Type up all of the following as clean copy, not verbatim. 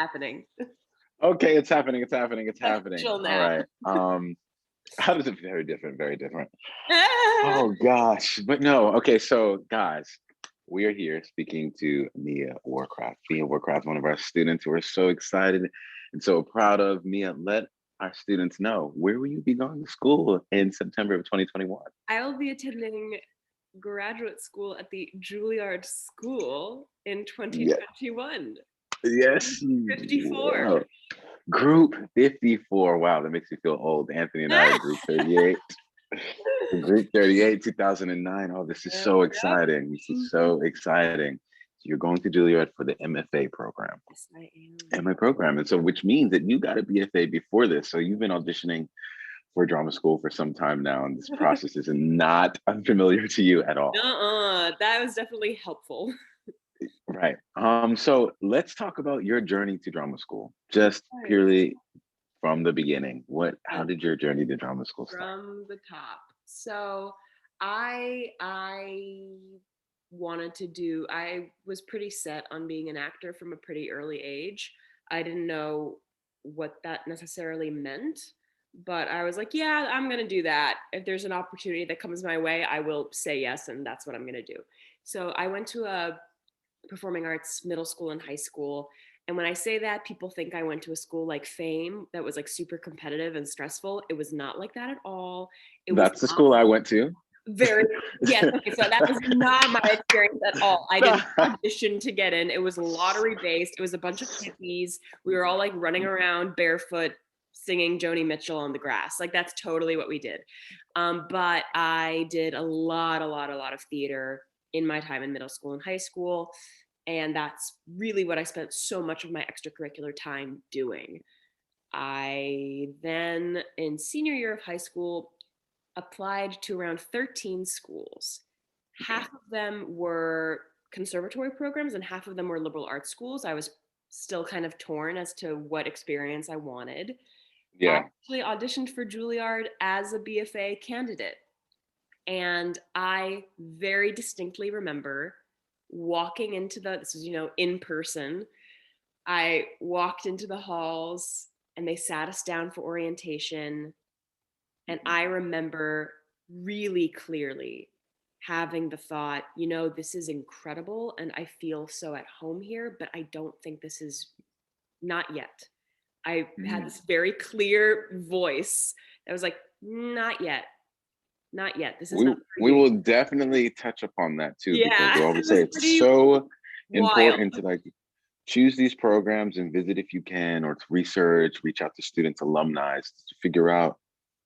happening. Okay, it's happening. It's happening. It's happening. Official All now. right. How does it very different? Very different. Oh gosh, but no. Okay, so guys, we are here speaking to Mia Wurgaft. Mia Wurgaft, one of our students who are so excited and so proud of. Mia, let our students know, where will you be going to school in September of 2021? I will be attending graduate school at the Juilliard School in Yeah, 2021. yes. 54. Wow. Group 54. Wow, that makes me feel old. Anthony and I are group 38. Group 38, 2009. Oh, this is Yep, so yep. exciting. This is Mhm. so exciting. So you're going to Juilliard for the MFA program. Yes, I am. MFA program. And so, which means that you got a BFA before this. So you've been auditioning for drama school for some time now, and this process is not unfamiliar to you at all. That was definitely helpful. Right. So let's talk about your journey to drama school. Just Right. purely from the beginning. How did your journey to drama school start? From the top. So I wanted to do, I was pretty set on being an actor from a pretty early age. I didn't know what that necessarily meant, but I was like, yeah, I'm going to do that. If there's an opportunity that comes my way, I will say yes, and that's what I'm going to do. So I went to a performing arts middle school and high school. And when I say that, people think I went to a school like Fame that was like super competitive and stressful. It was not like that at all. It was That's the not school I went to. very, yes. Okay. So that was not my experience at all. I didn't audition to get in. It was lottery based. It was a bunch of hippies. We were all like running around barefoot, singing Joni Mitchell on the grass. Like that's totally what we did. But I did a lot of theater in my time in middle school and high school. And that's really what I spent so much of my extracurricular time doing. I then, in senior year of high school, applied to around 13 schools. Half of them were conservatory programs and half of them were liberal arts schools. I was still kind of torn as to what experience I wanted. I Yeah. actually auditioned for Juilliard as a BFA candidate. And I very distinctly remember walking into this was, in person. I walked into the halls and they sat us down for orientation. And I remember really clearly having the thought, this is incredible and I feel so at home here, but I don't think this is not yet. I had Mm. this very clear voice that was like, not yet, not yet. This is We not for we you. will definitely touch upon that too, because we Yeah, it always was say it's pretty so wild. important to like choose these programs and visit if you can, or to research, reach out to students, alumni to figure out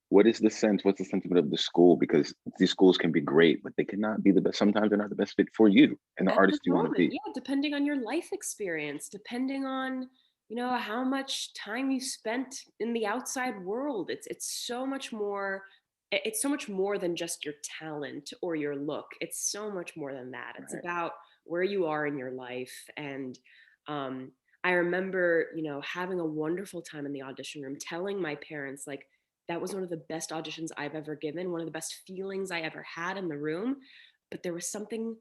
what's the sentiment of the school, because these schools can be great, but they cannot be the best. Sometimes they're not the best fit for you and the At the artist you want to moment, be. yeah, depending on your life experience, depending on, how much time you spent in the outside world. It's so much more, it's so much more than just your talent or your look. It's so much more than that. It's Right. about where you are in your life. And um I remember, having a wonderful time in the audition room, telling my parents like that was one of the best auditions I've ever given, one of the best feelings I ever had in the room. But there was something,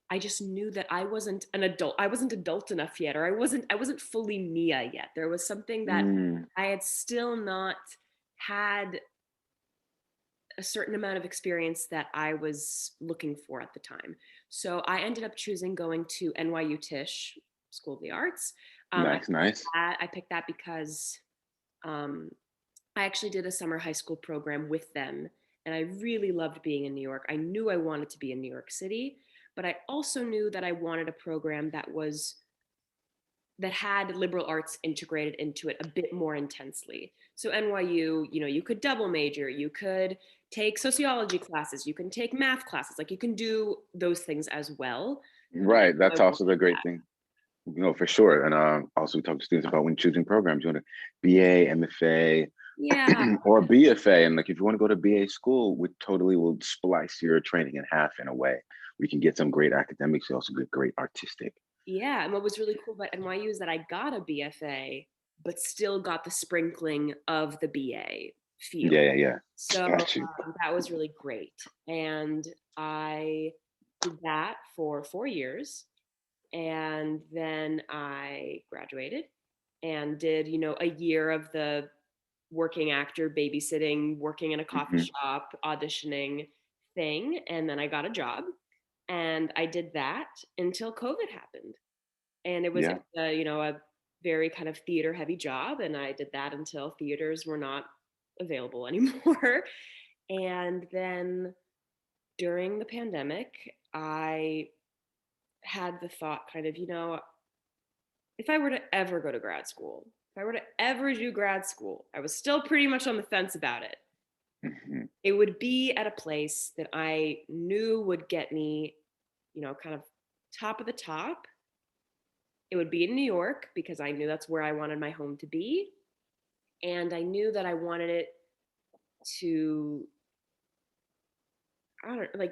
I just knew that I wasn't an adult. I wasn't adult enough yet, or I wasn't fully Mia yet. There was something that Mm, I had still not had a certain amount of experience that I was looking for at the time. So I ended up choosing going to NYU Tisch School of the Arts. nice, nice. I picked that because um, I actually did a summer high school program with them, and I really loved being in New York. I knew I wanted to be in New York City, but I also knew that I wanted a program that had liberal arts integrated into it a bit more intensely. So NYU, you could double major, you could take sociology classes, you can take math classes, like you can do those things as well. And Right. I That's wanted also the great that. thing. No, for sure. And also we talk to students about when choosing programs, you want to BA, MFA, Yeah. or BFA. And like if you want to go to BA school, we totally will splice your training in half in a way. We can get some great academics, you also get great artistic. Yeah, and what was really cool about NYU is that I got a BFA, but still got the sprinkling of the BA Yeah, feel. yeah, yeah. So Got you. that was really great. And I did that for 4 years. And then I graduated. and did, a year of the working actor, babysitting, working in a coffee shop, auditioning thing. And then I got a job and I did that until COVID happened. And it was, Yeah. a very kind of theater heavy job. And I did that until theaters were not available anymore. And then during the pandemic, I had the thought kind of, if I were to ever go to grad school, if I were to ever do grad school, I was still pretty much on the fence about it. It would be at a place that I knew would get me, kind of top of the top. It would be in New York because I knew that's where I wanted my home to be. And I knew that I wanted it to,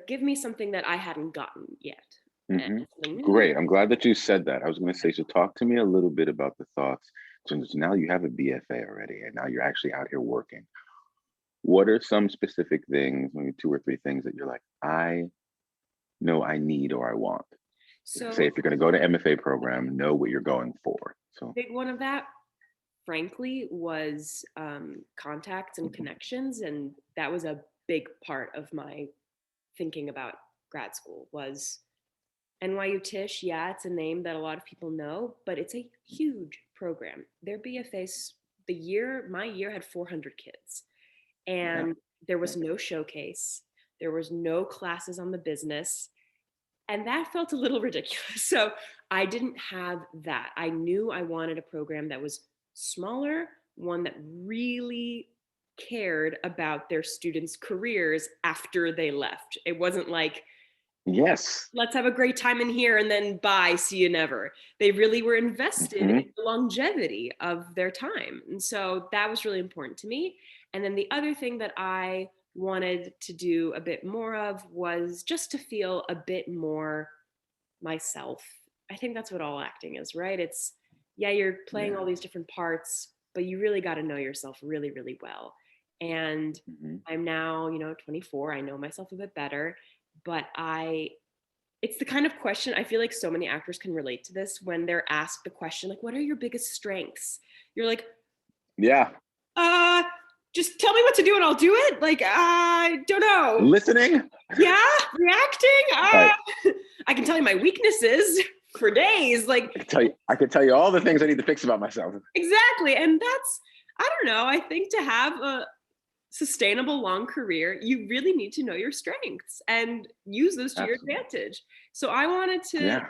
give me something that I hadn't gotten yet. Great. I'm glad that you said that. I was going to say, so talk to me a little bit about the thoughts. So now you have a BFA already, and now you're actually out here working. What are some specific things, maybe 2 or 3 things that you're like, I know I need or I want? So say if you're going to go to MFA program, know what you're going for. So big one of that, frankly, was contacts and connections. And that was a big part of my thinking about grad school was NYU Tisch. Yeah, it's a name that a lot of people know, but it's a huge program. Their BFAs, my year had 400 kids. And there was no showcase. There was no classes on the business. And that felt a little ridiculous. So I didn't have that. I knew I wanted a program that was smaller, one that really cared about their students' careers after they left. It wasn't like, yes, let's have a great time in here and then bye, see you never. They really were invested in the longevity of their time. And so that was really important to me. And then the other thing that I wanted to do a bit more of was just to feel a bit more myself. I think that's what all acting is, right? It's, you're playing all these different parts, but you really got to know yourself really, really well. And I'm now, 24. I know myself a bit better, but it's the kind of question, I feel like so many actors can relate to this when they're asked the question, like, what are your biggest strengths? You're like, just tell me what to do and I'll do it. Like, I don't know. Listening? Yeah, reacting. I can tell you my weaknesses for days. Like, I can tell you all the things I need to fix about myself. Exactly. And that's, I don't know, I think to have a sustainable long career, you really need to know your strengths and use those to your advantage. So I wanted to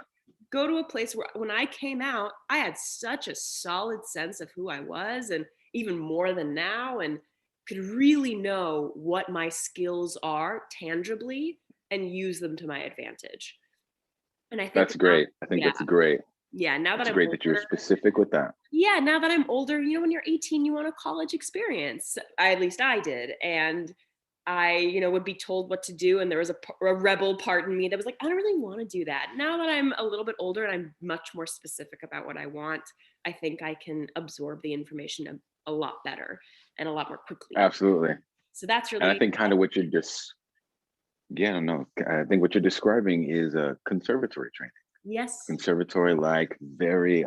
go to a place where when I came out, I had such a solid sense of who I was, and even more than now, and could really know what my skills are tangibly and use them to my advantage. And I think that's great. I think that's great. Yeah, now that I'm great older, that you're specific with that. Yeah, now that I'm older, when you're 18, you want a college experience. At least I did. And I, would be told what to do. And there was a rebel part in me that was like, I don't really want to do that. Now that I'm a little bit older and I'm much more specific about what I want, I think I can absorb the information a lot better and a lot more quickly. Absolutely. So that's really. And I think kind of what you're just, I think what you're describing is a conservatory training. Yes. Conservatory, like very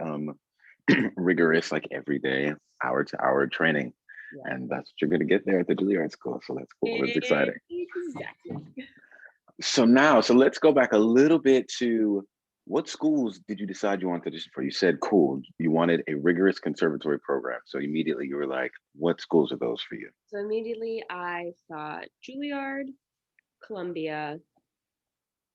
rigorous, like every day, hour to hour training. Yeah. And that's what you're going to get there at the Juilliard School. So that's cool. That's exciting. Exactly. So let's go back a little bit to what schools did you decide you wanted to audition for? You said, cool, you wanted a rigorous conservatory program. So immediately you were like, what schools are those for you? So immediately I thought Juilliard, Columbia,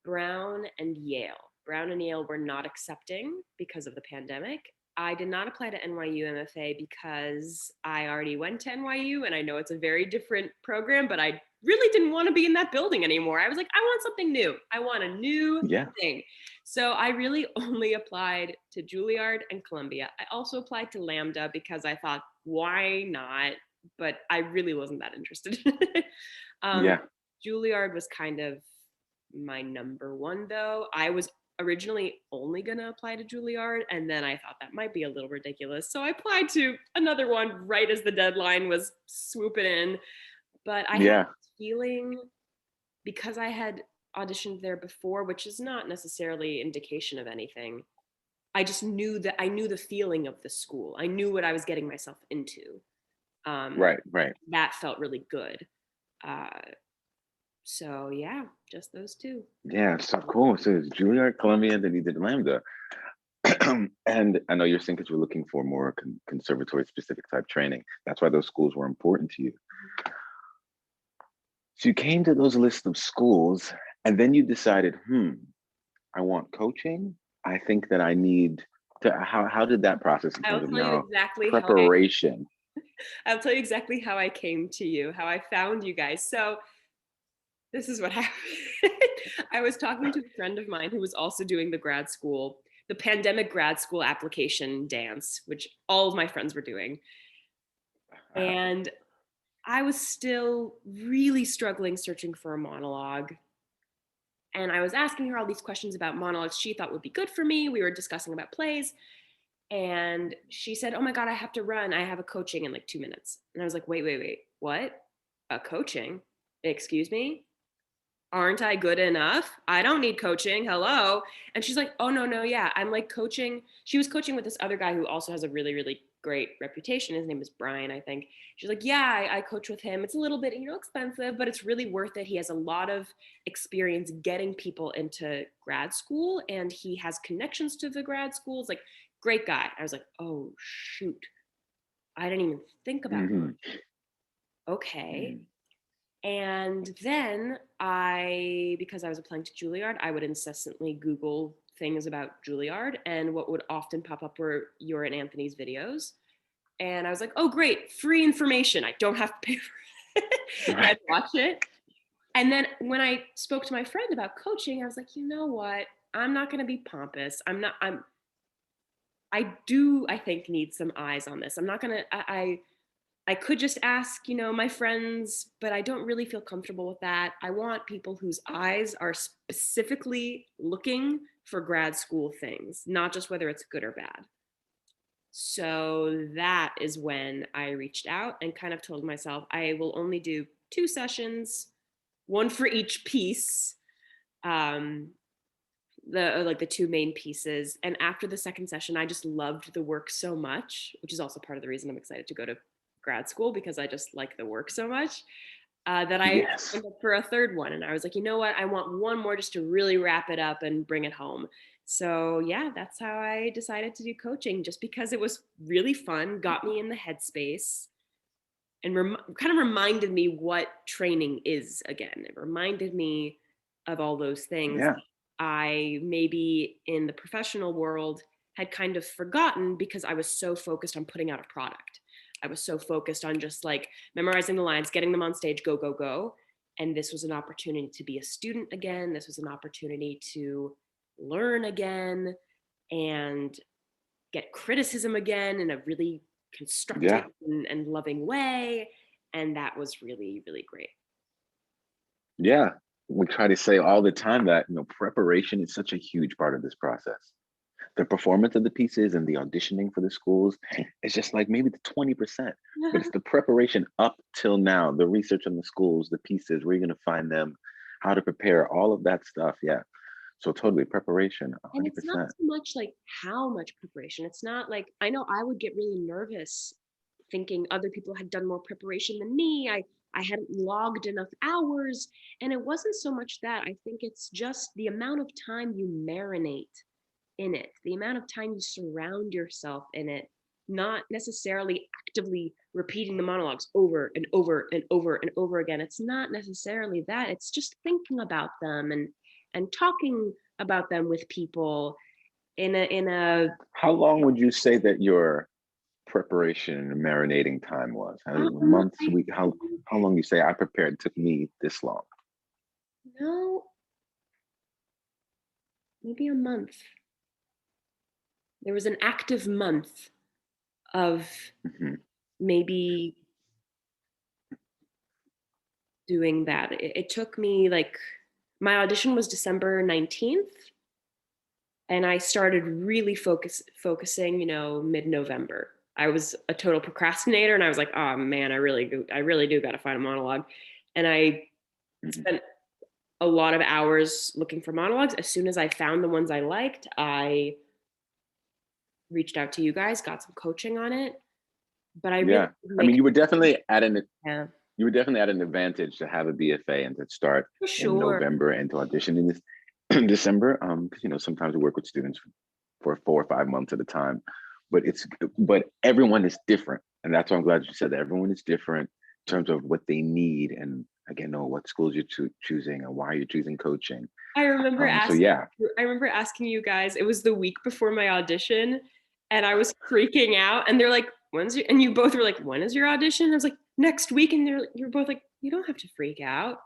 Brown, and Yale. Brown and Yale were not accepting because of the pandemic. I did not apply to NYU MFA because I already went to NYU and I know it's a very different program, but I really didn't want to be in that building anymore. I was like, I want something new. I want a new thing. So I really only applied to Juilliard and Columbia. I also applied to Lambda because I thought, why not? But I really wasn't that interested. Juilliard was kind of my number one, though. I was originally only going to apply to Juilliard, and then I thought that might be a little ridiculous. So I applied to another one right as the deadline was swooping in. But I had this feeling, because I had auditioned there before, which is not necessarily indication of anything, I just knew that I knew the feeling of the school. I knew what I was getting myself into. Right. That felt really good. So yeah, just those two. Yeah, so cool. So it's Juilliard, Columbia, then you did Lambda. And I know you're saying because we're looking for more conservatory specific type training. That's why those schools were important to you. So you came to those lists of schools and then you decided, I want coaching. I think that I need to, how did that process in I'll terms of tell you now exactly preparation? I'll tell you exactly how I came to you, how I found you guys. So this is what happened. I was talking to a friend of mine who was also doing the pandemic grad school application dance, which all of my friends were doing. And I was still really struggling searching for a monologue. And I was asking her all these questions about monologues she thought would be good for me. We were discussing about plays. And she said, "Oh my God, I have to run. I have a coaching in like 2 minutes." And I was like, wait, what? A coaching? Excuse me? Aren't I good enough? I don't need coaching. Hello. And she's like, "Oh, no, yeah. I'm like coaching." She was coaching with this other guy who also has a really, really great reputation. His name is Brian, I think. She's like, "Yeah, I coach with him. It's a little bit, expensive, but it's really worth it. He has a lot of experience getting people into grad school and he has connections to the grad schools. Like, great guy." I was like, "Oh, shoot. I didn't even think about Mm-hmm. okay." Mm-hmm. And then because I was applying to Juilliard, I would incessantly Google things about Juilliard, and what would often pop up were your and Anthony's videos. And I was like, "Oh, great, free information. I don't have to pay for it." And I'd watch it. And then when I spoke to my friend about coaching, I was like, "You know what? I'm not going to be pompous. I think, need some eyes on this. I'm not going to, I could just ask, my friends, but I don't really feel comfortable with that. I want people whose eyes are specifically looking for grad school things, not just whether it's good or bad." So that is when I reached out and kind of told myself I will only do 2 sessions, one for each piece. Um, the two main pieces. And after the second session, I just loved the work so much, which is also part of the reason I'm excited to go to grad school, because I just like the work so much, that I Yes. signed up for a third one. And I was like, "You know what? I want one more just to really wrap it up and bring it home." So yeah, that's how I decided to do coaching, just because it was really fun, got me in the headspace, and kind of reminded me what training is again. It reminded me of all those things Yeah. I maybe in the professional world had kind of forgotten, because I was so focused on putting out a product. I was so focused on just like memorizing the lines, getting them on stage, go, go, go. And this was an opportunity to be a student again. This was an opportunity to learn again and get criticism again in a really constructive Yeah. and loving way. And that was really, really great. Yeah. We try to say all the time that, preparation is such a huge part of this process. The performance of the pieces and the auditioning for the schools is just like maybe the 20%, but it's the preparation up till now, the research on the schools, the pieces, where you're going to find them, how to prepare, all of that stuff. Yeah. So totally preparation, And it's not 100%. so much like how much preparation. It's not like, I know I would get really nervous thinking other people had done more preparation than me. I hadn't logged enough hours. And it wasn't so much that. I think it's just the amount of time you marinate in it, the amount of time you surround yourself in it, not necessarily actively repeating the monologues over and over and over and over again. It's not necessarily that. It's just thinking about them and talking about them with people in a How long would you say that your preparation and marinating time was? Months, I week, how long you say I prepared? It took me this long. know, maybe a month. There was an active month of Hmm. maybe doing that. It took me like, my audition was December 19th, and I started really focusing, mid-November. I was a total procrastinator, and I was like, "Oh man, I really do got to find a monologue." And I Hmm. spent a lot of hours looking for monologues. As soon as I found the ones I liked, I reached out to you guys, got some coaching on it. But I really Yeah. I make mean, you were definitely at an yeah, you were definitely at an advantage to have a BFA and to start for in sure. November and to audition in this in December. Because you know, sometimes we work with students for 4 or 5 months at a time. But everyone is different. And that's why I'm glad you said that. Everyone is different in terms of what they need, and again, know what schools you're choosing and why you're choosing coaching. I remember So asking yeah. I remember asking you guys, it was the week before my audition, and I was freaking out, and they're like, when's your, and you both were like, when is your audition? I was like, next week, and you're both like, you don't have to freak out.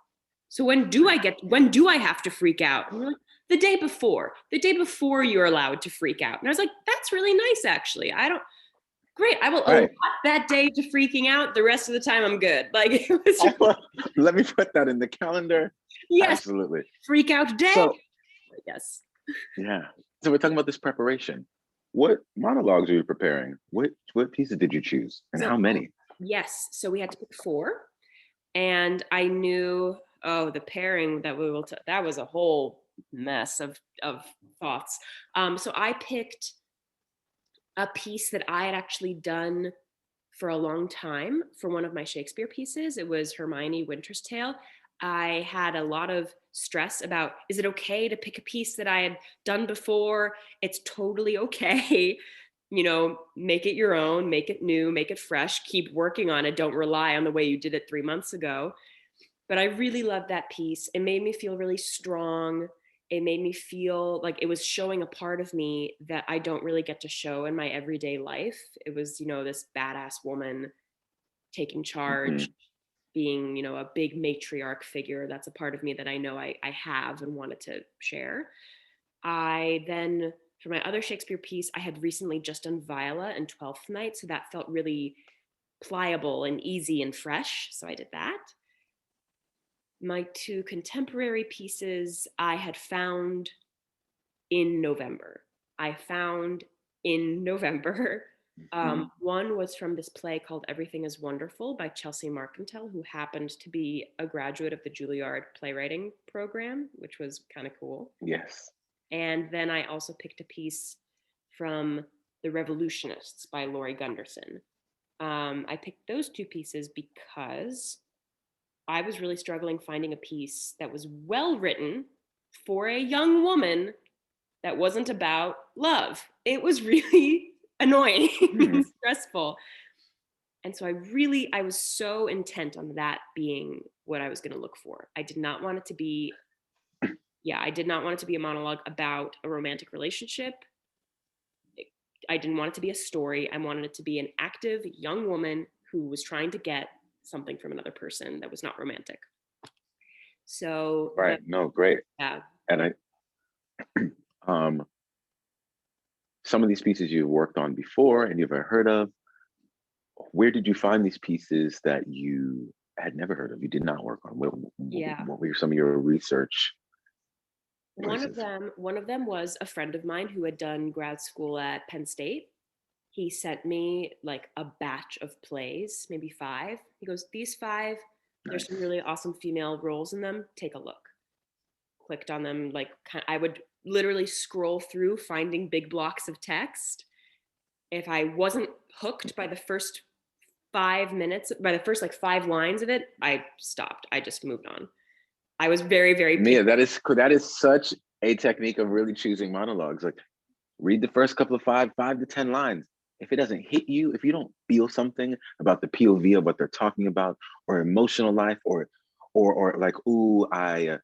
So when do I have to freak out? And we're like, the day before. The day before you're allowed to freak out. And I was like, that's really nice, actually. Great. I will allot Right. that day to freaking out. The rest of the time I'm good. Like, it was Let me put that in the calendar. yes, Absolutely. freak out day. So Yes. yeah. So we're talking about this preparation. What monologues are you preparing? What pieces did you choose, and So, how many? yes. So we had to pick 4. And I knew, the pairing that we will, that was a whole mess of thoughts. So I picked a piece that I had actually done for a long time for one of my Shakespeare pieces. It was Hermione Winter's Tale. I had a lot of stress about, is it okay to pick a piece that I had done before? It's totally okay. You know, make it your own, make it new, make it fresh, keep working on it. Don't rely on the way you did it 3 months ago. But I really loved that piece. It made me feel really strong. It made me feel like it was showing a part of me that I don't really get to show in my everyday life. It was, this badass woman taking charge, Mhm. being, a big matriarch figure. That's a part of me that I know I have and wanted to share. I then, for my other Shakespeare piece, I had recently just done Viola and Twelfth Night. So that felt really pliable and easy and fresh. So I did that. My 2 contemporary pieces I had found in November. I found in November. Mhm. One was from this play called Everything is Wonderful by Chelsea Markentel, who happened to be a graduate of the Juilliard playwriting program, which was kind of cool. Yes. And then I also picked a piece from The Revolutionists by Laurie Gunderson. I picked those 2 pieces because I was really struggling finding a piece that was well written for a young woman that wasn't about love. It was really annoying and Mhm. stressful. And so I was so intent on that being what I was going to look for. I did not want it to be, I did not want it to be a monologue about a romantic relationship. I didn't want it to be a story. I wanted it to be an active young woman who was trying to get something from another person that was not romantic. So Right. No, great. yeah. And um, some of these pieces you've worked on before and you've ever heard of. Where did you find these pieces that you had never heard of? You did not work on. What were some of your research places? One of them was a friend of mine who had done grad school at Penn State. He sent me like a batch of plays, maybe 5. He goes, these 5, there's some Nice. really awesome female roles in them. Take a look. Clicked on them. Like, I would literally scroll through finding big blocks of text. If I wasn't hooked by the first 5 minutes, by the first like 5 lines of it, I stopped. I just moved on. I was very, very picky. Mia, that is such a technique of really choosing monologues. Like, read the first couple of 5 to 10 lines. If it doesn't hit you, if you don't feel something about the POV of what they're talking about, or emotional life, or like, ooh, I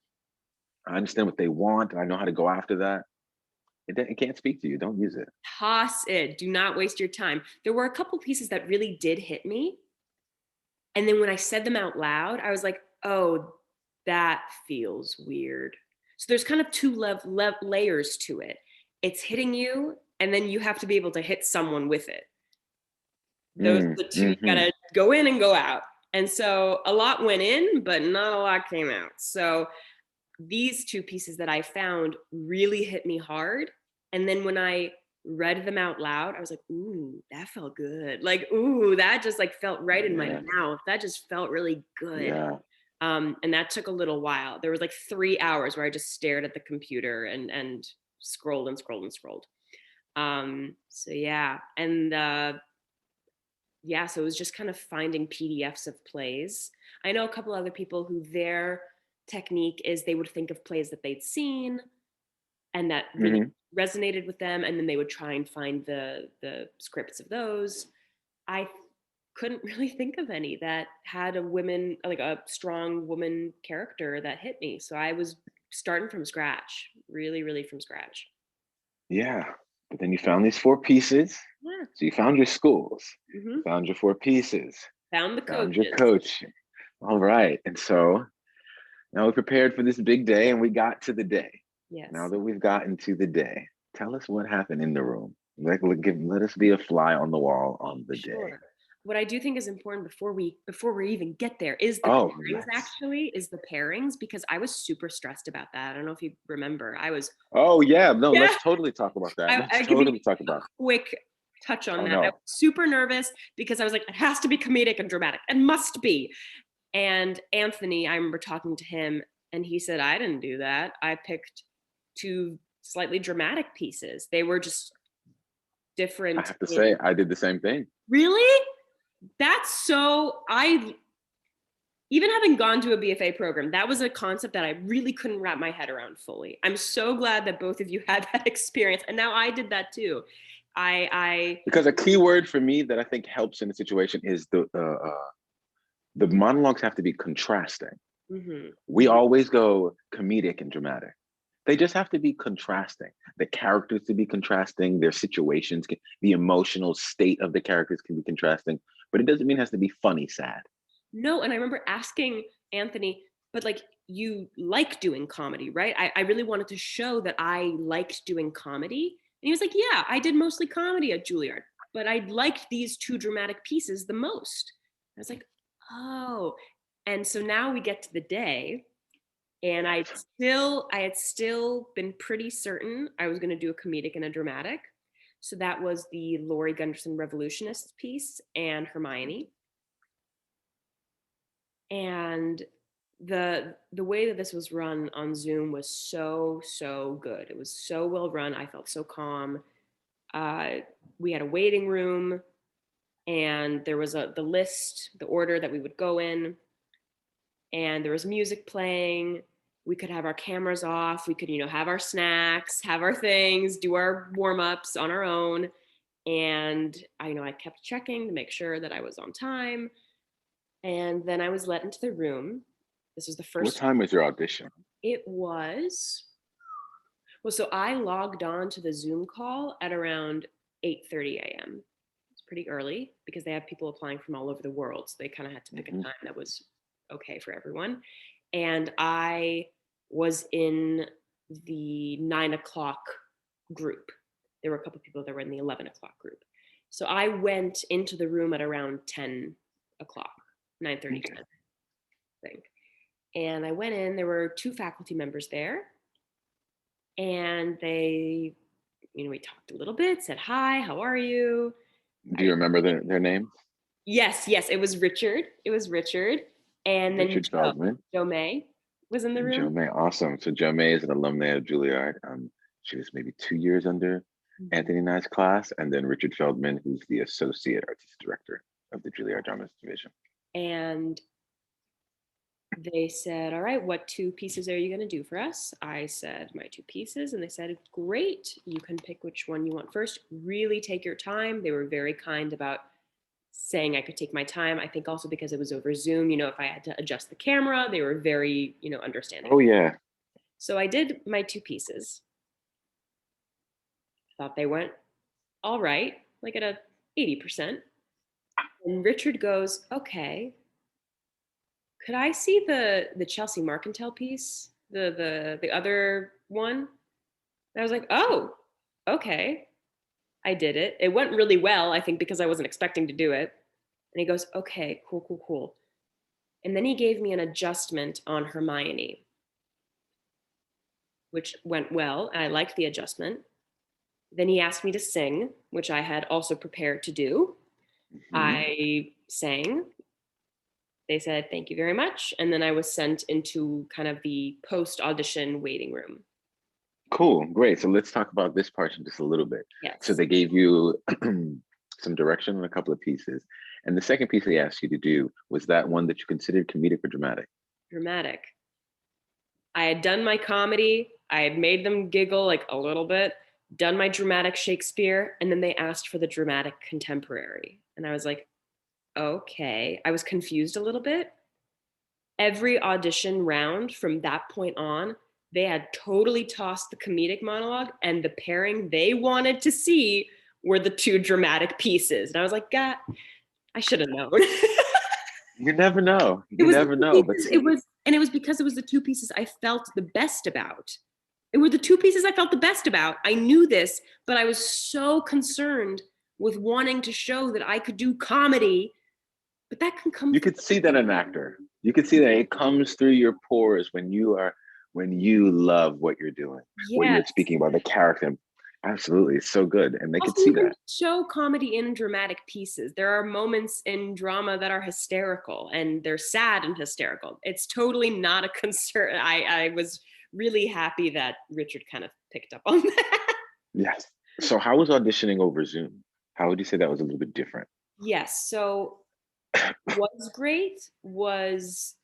understand what they want, and I know how to go after that. It can't speak to you. Don't use it. Toss it. Do not waste your time. There were a couple pieces that really did hit me. And then when I said them out loud, I was like, oh, that feels weird. So there's kind of 2 layers to it. It's hitting you, and then you have to be able to hit someone with it. Those are the 2, you gotta go in and go out. And so a lot went in, but not a lot came out. So these 2 pieces that I found really hit me hard. And then when I read them out loud, I was like, ooh, that felt good. Like, ooh, that just like felt right in my mouth. That just felt really good. Yeah. And that took a little while. There was like 3 hours where I just stared at the computer and scrolled and scrolled and scrolled. So yeah, and yeah, so it was just kind of finding PDFs of plays. I know a couple other people who their technique is they would think of plays that they'd seen and that really resonated with them, and then they would try and find the scripts of those. I couldn't really think of any that had a strong woman character that hit me. So I was starting from scratch, really, really from scratch. Yeah. But then you found these 4 pieces. Yeah. So you found your schools, Mm-hmm. found your 4 pieces, Found the found coaches. your coach. All right. And so now we prepared for this big day and we got to the day. Yes. Now that we've gotten to the day, tell us what happened in the room. Let us be a fly on the wall on the day. What I do think is important before we even get there is the pairings, actually, is the pairings, because I was super stressed about that. I don't know if you remember. Oh yeah, no, let's totally talk about that. Let's totally talk about it. Quick touch on that. No. I was super nervous because I was like, it has to be comedic and dramatic. It must be. And Anthony, I remember talking to him and he said, I didn't do that. I picked 2 slightly dramatic pieces. They were just different. I have to say, I did the same thing. Really? That's so, even having gone to a BFA program, that was a concept that I really couldn't wrap my head around fully. I'm so glad that both of you had that experience. And now I did that too. Because a key word for me that I think helps in the situation is the monologues have to be contrasting. Mm-hmm. We always go comedic and dramatic. They just have to be contrasting. The characters to be contrasting, their situations, the emotional state of the characters can be contrasting, but it doesn't mean it has to be funny, sad. No, and I remember asking Anthony, but like, you like doing comedy, right? I really wanted to show that I liked doing comedy. And he was like, yeah, I did mostly comedy at Juilliard, but I liked these 2 dramatic pieces the most. I was like, oh. And so now we get to the day, and I had still been pretty certain I was going to do a comedic and a dramatic. So that was the Laurie Gunderson Revolutionists piece and Hermione. And the way that this was run on Zoom was so good. It was so well run. I felt so calm. We had a waiting room, and there was the list, the order that we would go in, and there was music playing. We could have our cameras off. We could, have our snacks, have our things, do our warm-ups on our own. And I kept checking to make sure that I was on time. And then I was let into the room. This was the first. What time was your audition? It was, so I logged on to the Zoom call at around 8:30 a.m. It's pretty early because they have people applying from all over the world. So they kind of had to pick a time that was okay for everyone. And I was in the 9 o'clock group. There were a couple of people that were in the 11 o'clock group. So I went into the room at around 10 o'clock, 9:30, 10, I think. And I went in, there were 2 faculty members there. And they, we talked a little bit, said, hi, how are you? Do you remember their names? Yes, it was Richard. And then Richard Feldman. Jo May was in the room. Jo May, awesome. So Jo May is an alumni of Juilliard. She was maybe 2 years under Anthony and I's class. And then Richard Feldman, who's the associate artistic director of the Juilliard Drama Division. And they said, all right, what 2 pieces are you going to do for us? I said, my 2 pieces. And they said, great, you can pick which one you want first. Really take your time. They were very kind about saying I could take my time. I think also because it was over Zoom, if I had to adjust the camera, they were very, understanding. Oh, yeah. So I did my 2 pieces. Thought they went all right, like at a 80%. And Richard goes, okay, could I see the Chelsea Marcantel piece, the other one? And I was like, oh, okay. I did it. It went really well, I think, because I wasn't expecting to do it. And he goes, okay, cool. And then he gave me an adjustment on Hermione, which went well. And I liked the adjustment. Then he asked me to sing, which I had also prepared to do. I sang. They said, thank you very much. And then I was sent into kind of the post-audition waiting room. Cool, great. So let's talk about this portion just a little bit. So Yes. they gave you some direction on a couple of pieces. And the second piece they asked you to do was that one that you considered comedic or dramatic? Dramatic. I had done my comedy. I had made them giggle like a little bit, done my dramatic Shakespeare, and then they asked for the dramatic contemporary. And I was like, okay. I was confused a little bit. Every audition round from that point on, they had totally tossed the comedic monologue, and the pairing they wanted to see were the two dramatic pieces. And I was like, God, I should have known. You never know. It You was the never two know. But pieces. It was, and it was because it was the two pieces I felt the best about. It were the two pieces I felt the best about. I knew this, but I was so concerned with wanting to show that I could do comedy. But that can come you from could see that in an actor. You could see that it comes through your pores when you love what you're doing, what you're yes. speaking about, the character. Absolutely, it's so good, and they could Also, see you can that. show comedy in dramatic pieces. There are moments in drama that are hysterical and they're sad and hysterical. It's totally not a concern. I was really happy that Richard kind of picked up on that. Yes. So how was auditioning over Zoom? How would you say that was a little bit different? Yes. So was great was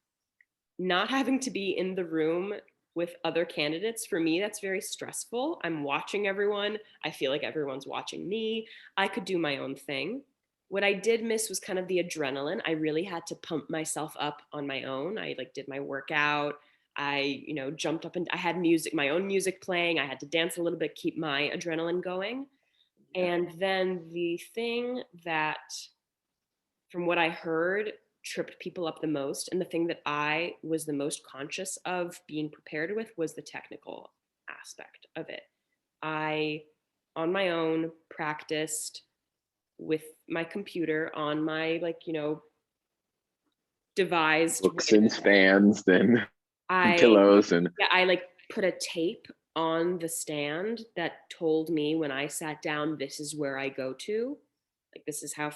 not having to be in the room with other candidates. For me, that's very stressful. I'm watching everyone. I feel like everyone's watching me. I could do my own thing. What I did miss was kind of the adrenaline. I really had to pump myself up on my own. I like did my workout. I, jumped up and I had music, my own music playing. I had to dance a little bit, keep my adrenaline going. And then the thing that, from what I heard, tripped people up the most, and the thing that I was the most conscious of being prepared with, was the technical aspect of it. I, on my own, practiced with my computer on my, devised Books way. and stands and I pillows and Yeah, I like put a tape on the stand that told me when I sat down, this is where I go to. Like, this is how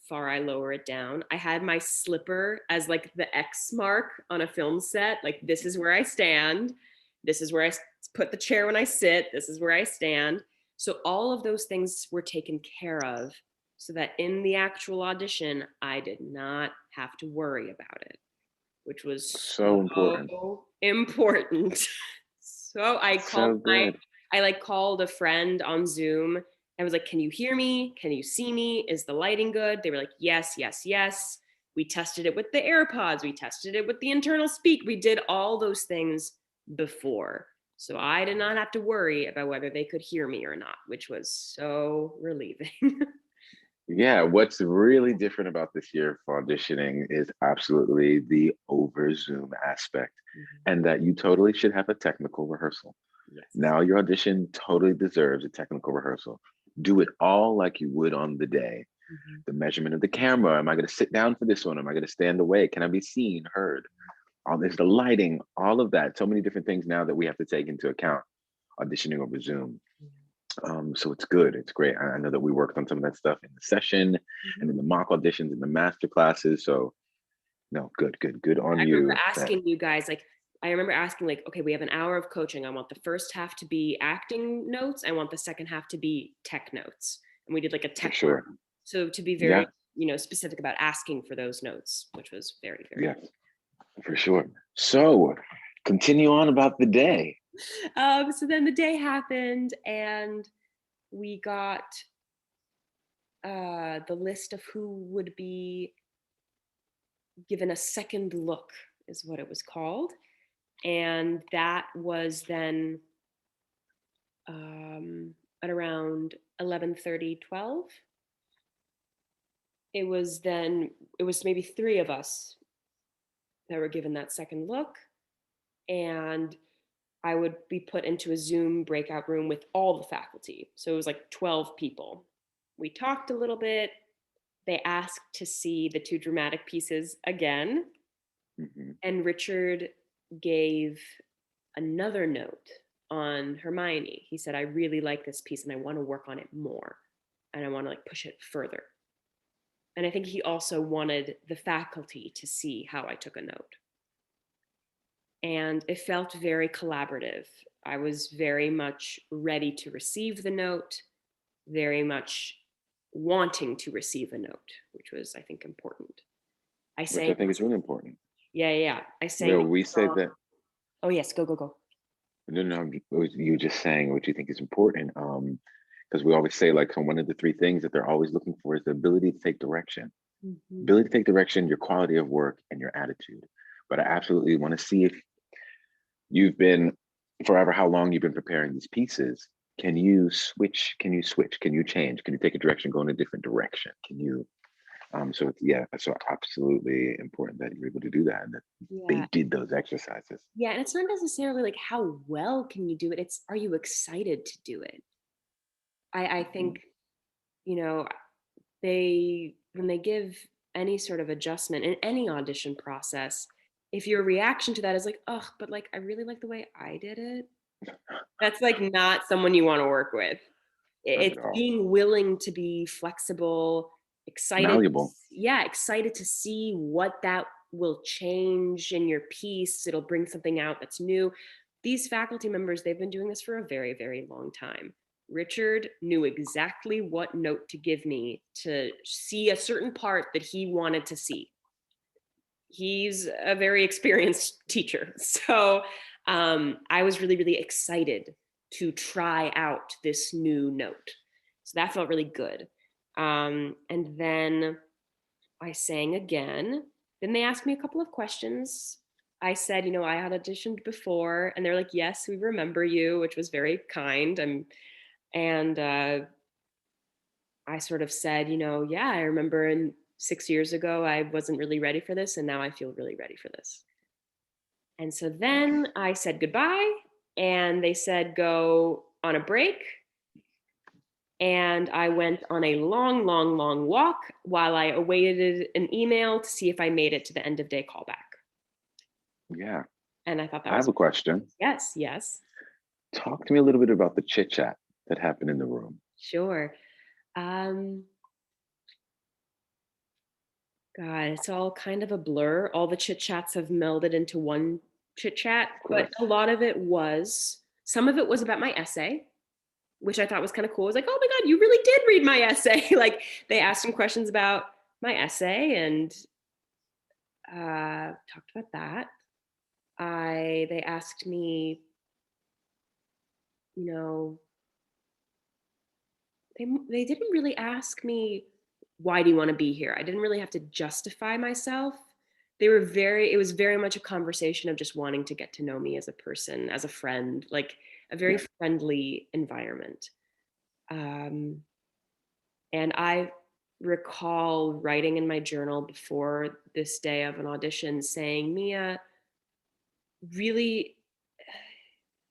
far I lower it down. I had my slipper as like the X mark on a film set. Like, this is where I stand. This is where I put the chair when I sit. This is where I stand. So all of those things were taken care of so that in the actual audition, I did not have to worry about it, which was so important. so important. So So good. I called a friend on Zoom and was like, "Can you hear me? Can you see me? Is the lighting good?" They were like, "Yes, yes, yes." We tested it with the AirPods. We tested it with the internal speak. We did all those things before. So I did not have to worry about whether they could hear me or not, which was so relieving. Yeah, what's really different about this year for auditioning is absolutely the over Zoom aspect, and that you totally should have a technical rehearsal. Yes. Now, your audition totally deserves a technical rehearsal. Do it all like you would on the day. Mhm. The measurement of the camera. Am I going to sit down for this one? Am I going to stand away? Can I be seen, heard? All this, the lighting, all of that. So many different things now that we have to take into account auditioning over Zoom. So it's good. It's great. I know that we worked on some of that stuff in the session and in the mock auditions and the master classes. So no, good, good, good on I remember you. That asking you guys, like, okay, we have an hour of coaching. I want the first half to be acting notes. I want the second half to be tech notes. And we did like a for tech sure. round. So to be Yeah, very, specific about asking for those notes, which was very, very yeah, for sure. So continue on about the day. so then the day happened and we got the list of who would be given a second look, is what it was called. And that was then at around 11:30, 12. It was maybe three of us that were given that second look, and I would be put into a Zoom breakout room with all the faculty. So it was like 12 people. We talked a little bit. They asked to see the two dramatic pieces again, Mhm. and Richard gave another note on Hermione. He said, "I really like this piece and I want to work on it more, and I want to like push it further." And I think he also wanted the faculty to see how I took a note. and it felt very collaborative. I was very much ready to receive the note, very much wanting to receive a note, which was, I think, important. I Which I sang, think is really important. yeah. I You know, sang. we say that, Oh yes, go. no, you just saying what you think is important. Because we always say, like, so one of the three things that they're always looking for is the ability to take direction. Mm-hmm. Ability to take direction, your quality of work, and your attitude. But I absolutely want to see if you've been, forever how long you've been preparing these pieces. Can you switch? Can you switch? Can you change? Can you take a direction, go in a different direction? Can you so it's, yeah, so absolutely important that you're able to do that and that Yeah, they did those exercises. yeah, and it's not necessarily like how well can you do it. It's, are you excited to do it? I Mhm. think, you know, they, when they give any sort of adjustment in any audition process, if your reaction to that is like, oh, but like I really like the way I did it, that's like not someone you want to work with. Not at It's all. being willing to be flexible, excited, Malleable. yeah, excited to see what that will change in your piece. It'll bring something out that's new. These faculty members, they've been doing this for a very, very long time. Richard knew exactly what note to give me to see a certain part that he wanted to see. He's a very experienced teacher. So I was really, really excited to try out this new note. So that felt really good. And then I sang again. Then they asked me a couple of questions. I said, you know, I had auditioned before, and they're like, yes, we remember you, which was very kind. And I sort of said, you know, yeah, I remember 6 years ago, I wasn't really ready for this, and now I feel really ready for this. And so then I said goodbye, and they said go on a break. And I went on a long, long, long walk while I awaited an email to see if I made it to the end of day callback. Yeah. And I thought that I have was, a question. yes, Talk to me a little bit about the chit chat that happened in the room. sure. Um, God, it's all kind of a blur. All the chit chats have melded into one chit chat, Of but course. a lot of it was, some of it was about my essay, which I thought was kind of cool. I was like, oh my God, you really did read my essay. Like they asked some questions about my essay and talked about that. They asked me, you know, they didn't really ask me, why do you want to be here? I didn't really have to justify myself. It was very much a conversation of just wanting to get to know me as a person, as a friend, like a very Yeah. friendly environment. Um, and I recall writing in my journal before this day of an audition saying, Mia, really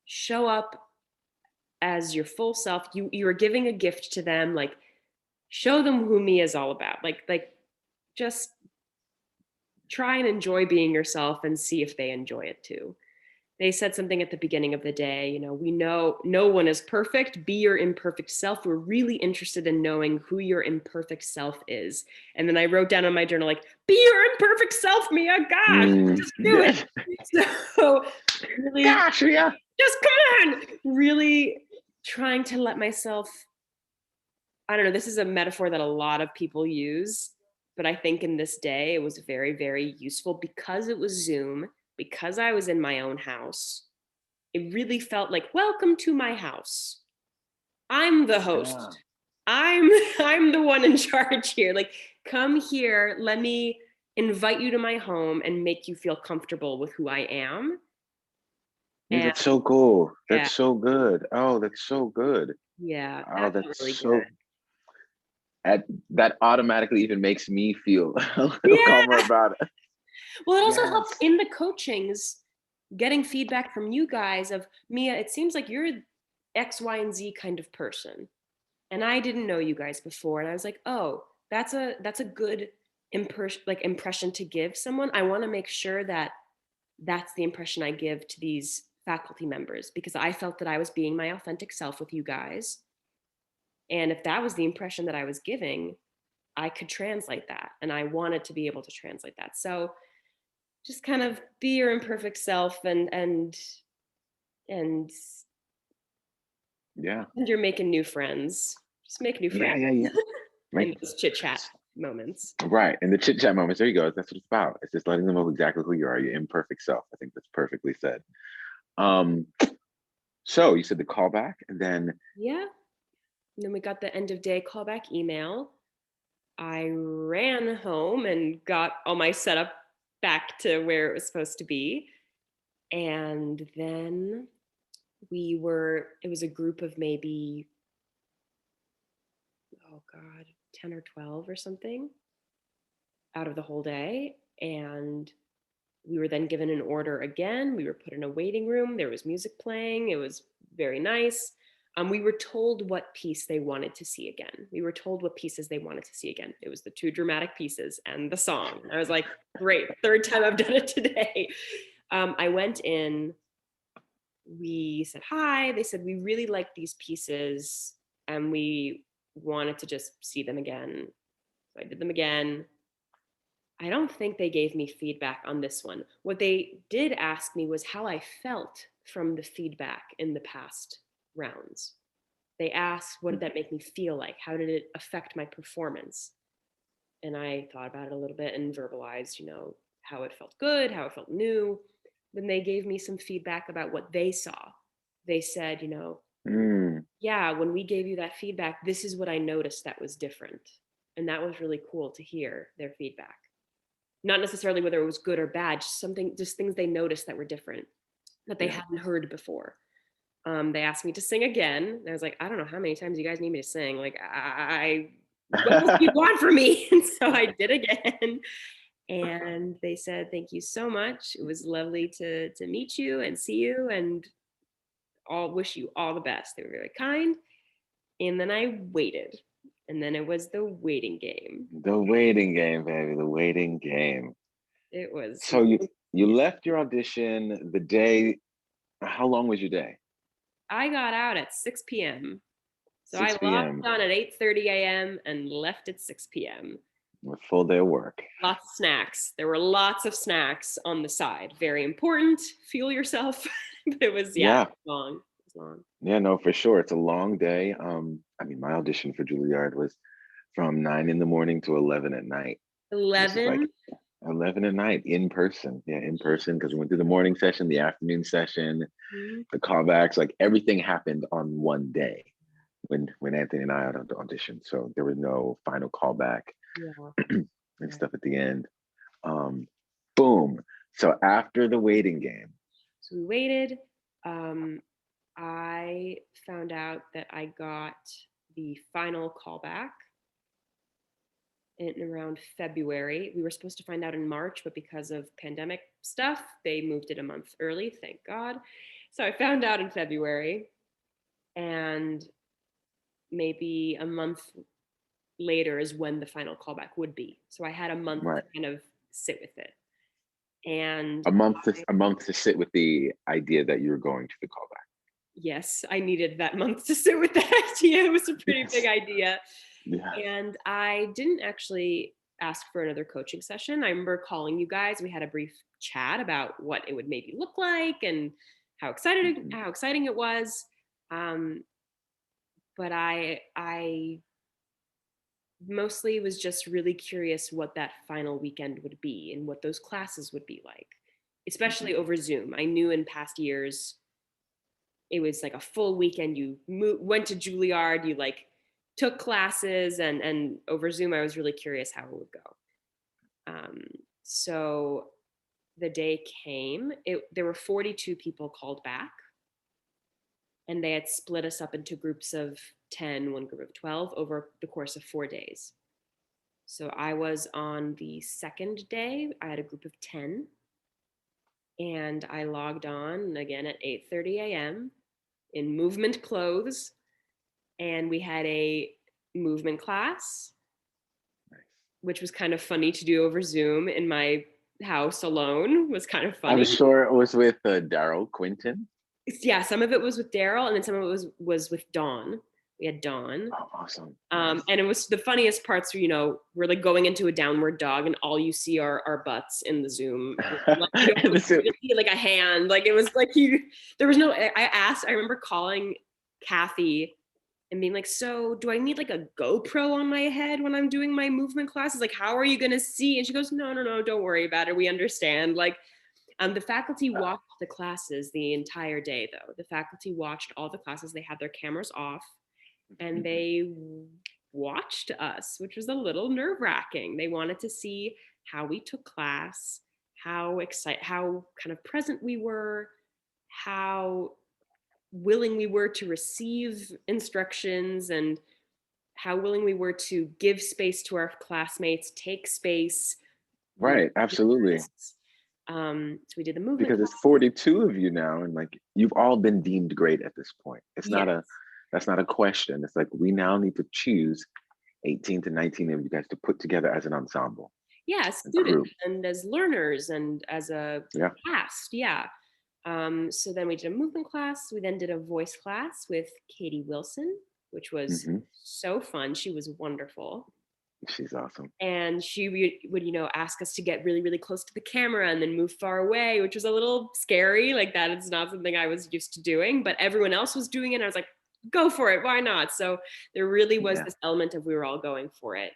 show up as your full self. You're giving a gift to them, like show them who Mia is all about. Like just try and enjoy being yourself and see if they enjoy it too. They said something at the beginning of the day, you know, we know no one is perfect. Be your imperfect self. We're really interested in knowing who your imperfect self is. And then I wrote down on my journal, like, be your imperfect self, Mia. Gosh, just do it. So really, Gosh, yeah. just come on. Really trying to let myself, I don't know, this is a metaphor that a lot of people use, but I think in this day it was very, very useful because it was Zoom, because I was in my own house. It really felt like, welcome to my house. I'm the Yeah. host. I'm I'm the one in charge here. Like, come here, let me invite you to my home and make you feel comfortable with who I am. Yeah, And that's so cool. yeah, That's so good. Oh, that's so good. yeah, Oh, that felt that's really so good. that automatically even makes me feel a little calmer Yeah. about it. Well, it also Yes. helped in the coachings, getting feedback from you guys of, Mia, it seems like you're X, Y, and Z kind of person. And I didn't know you guys before. And I was like, oh, that's a good impression to give someone. I want to make sure that that's the impression I give to these faculty members because I felt that I was being my authentic self with you guys. And if that was the impression that I was giving, I could translate that. And I wanted to be able to translate that. So just kind of be your imperfect self and Yeah. you're making new friends. Just make new Yeah, friends yeah, yeah. in Right. those chit chat moments. Right. And the chit chat moments, there you go. That's what it's about. It's just letting them know exactly who you are, your imperfect self. I think that's perfectly said. Um, so you said the callback, and then Yeah. And then we got the end of day callback email. I ran home and got all my setup back to where it was supposed to be. And then it was a group of maybe, oh God, 10 or 12 or something out of the whole day. And we were then given an order again. We were put in a waiting room. There was music playing. It was very nice. We were told what piece they wanted to see again. We were told what pieces they wanted to see again. It was the 2 dramatic pieces and the song. I was like, great, third time I've done it today. I went in, we said hi. They said, we really like these pieces and we wanted to just see them again. So I did them again. I don't think they gave me feedback on this one. What they did ask me was how I felt from the feedback in the past rounds. They asked, what did that make me feel like? How did it affect my performance? And I thought about it a little bit and verbalized, how it felt good, how it felt new. Then they gave me some feedback about what they saw. They said, yeah, when we gave you that feedback, this is what I noticed that was different. And that was really cool to hear their feedback. Not necessarily whether it was good or bad, just things they noticed that were different that they hadn't heard before. They asked me to sing again. And I was like, I don't know how many times you guys need me to sing. Like, what else do you want from me? And so I did again. And they said, thank you so much. It was lovely to meet you and see you and wish you all the best. They were very kind. And then I waited. And then it was the waiting game. the waiting game, baby, the waiting game. It was. So you left your audition the day. How long was your day? I got out at 6 p.m. So 6 I p.m. logged on at 8:30 a.m. and left at 6 p.m. With full day of work. Lots of snacks. There were lots of snacks on the side. Very important. Fuel yourself. But it was, Yeah. It was long. It was long. Yeah, no, for sure. It's a long day. I mean, my audition for Juilliard was from 9 in the morning to 11 at night. 11? Like 11 at night in person. Yeah, in person, because we went through the morning session, the afternoon session, the callbacks, like everything happened on one day when Anthony and I had to audition. So there was no final callback and stuff at the end. Boom. So after the waiting game. So we waited. I found out that I got the final callback in around February. We were supposed to find out in March, but because of pandemic stuff, they moved it a month early, thank God. So I found out in February, and maybe a month later is when the final callback would be. So I had a month to kind of sit with it. And a month to sit with the idea that you were going to the callback. Yes, I needed that month to sit with that idea. It was a pretty big idea. Yeah. And I didn't actually ask for another coaching session. I remember calling you guys. We had a brief chat about what it would maybe look like and how exciting it was. But I mostly was just really curious what that final weekend would be and what those classes would be like, especially over Zoom. I knew in past years it was like a full weekend. You went to Juilliard, you like took classes, and over Zoom, I was really curious how it would go. So the day came, there were 42 people called back, and they had split us up into groups of 10, one group of 12 over the course of 4 days. So I was on the second day, I had a group of 10, and I logged on again at 8:30 a.m. in movement clothes, and we had a movement class, which was kind of funny to do over Zoom in my house alone. It was kind of funny. I'm sure it was with Daryl Quinton. Yeah, some of it was with Daryl, and then some of it was with Dawn. We had Dawn. Oh, awesome. And it was the funniest parts were, you know, we're like going into a downward dog and all you see are our butts in the Zoom. Like, you don't see like a hand. Like it was like there was no, I remember calling Kathy and being like, so do I need like a GoPro on my head when I'm doing my movement classes? Like, how are you going to see? And she goes, no, don't worry about it. We understand. Like, the faculty watched the classes the entire day though. The faculty watched all the classes. They had their cameras off and they watched us, which was a little nerve-wracking. They wanted to see how we took class, how kind of present we were, how willing we were to receive instructions, and how willing we were to give space to our classmates, take space. Right, absolutely. So we did the movement because it's 42 of you now, and like you've all been deemed great at this point. It's that's not a question. It's like we now need to choose 18 to 19 of you guys to put together as an ensemble. Yeah, as students and as learners and as a cast. Yeah. So then we did a movement class. We then did a voice class with Katie Wilson, which was so fun. She was wonderful. She's awesome. And she would, you know, ask us to get really, really close to the camera and then move far away, which was a little scary. Like that is not something I was used to doing, but everyone else was doing it. And I was like, go for it. Why not? So there really was this element of we were all going for it.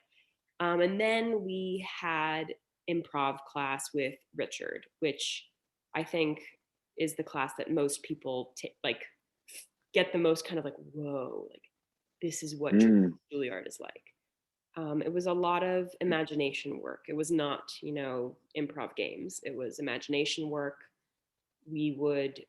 And then we had improv class with Richard, which I think is the class that most people get the most kind of like, whoa, like this is what Juilliard is like. It was a lot of imagination work. It was not, you know, improv games. It was imagination work. He would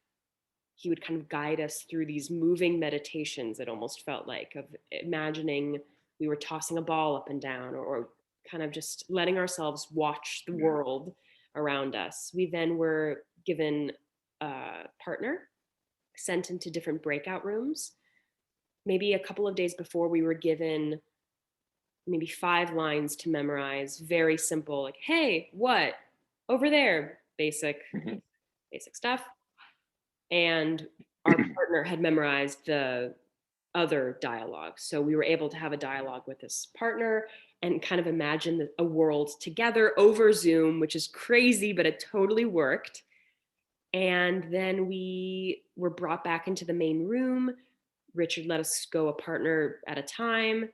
kind of guide us through these moving meditations, it almost felt like, of imagining we were tossing a ball up and down, or kind of just letting ourselves watch the world around us. We then were given a partner, sent into different breakout rooms. Maybe a couple of days before, we were given maybe 5 lines to memorize, very simple, like, hey, what? Over there, basic stuff. And our partner had memorized the other dialogue. So we were able to have a dialogue with this partner and kind of imagine a world together over Zoom, which is crazy, but it totally worked. And then we were brought back into the main room. Richard let us go a partner at a time.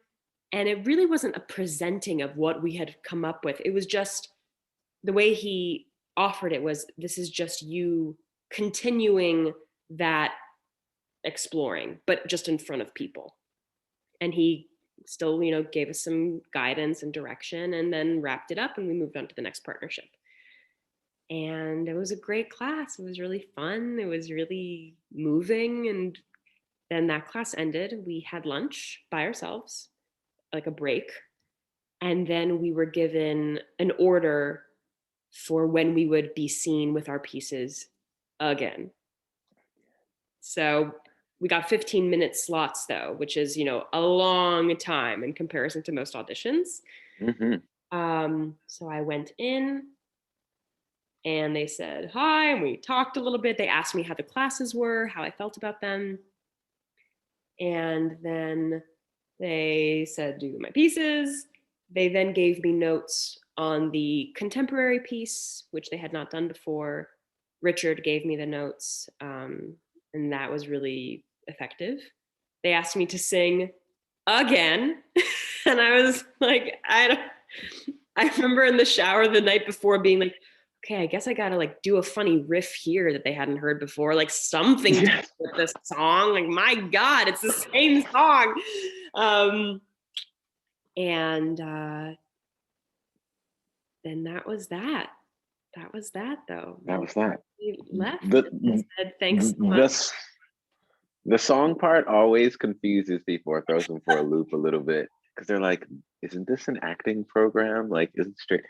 And it really wasn't a presenting of what we had come up with. It was just the way he offered it was, this is just you continuing that exploring, but just in front of people. And he still, you know, gave us some guidance and direction, and then wrapped it up and we moved on to the next partnership. And it was a great class. It was really fun. It was really moving. And then that class ended. We had lunch by ourselves, like a break. And then we were given an order for when we would be seen with our pieces again. So we got 15-minute slots though, which is, you know, a long time in comparison to most auditions. So I went in and they said hi, and we talked a little bit. They asked me how the classes were, how I felt about them. And then they said, do my pieces. They then gave me notes on the contemporary piece, which they had not done before. Richard gave me the notes, and that was really effective. They asked me to sing again, and I was like, I remember in the shower the night before being like, okay, I guess I gotta like do a funny riff here that they hadn't heard before, like something to do with this song. Like, my God, it's the same song. Then that was that. That was that, though. That was that. We left. And said, thanks so much. The song part always confuses people or throws them for a loop a little bit, because they're like, isn't this an acting program? Like, isn't straight?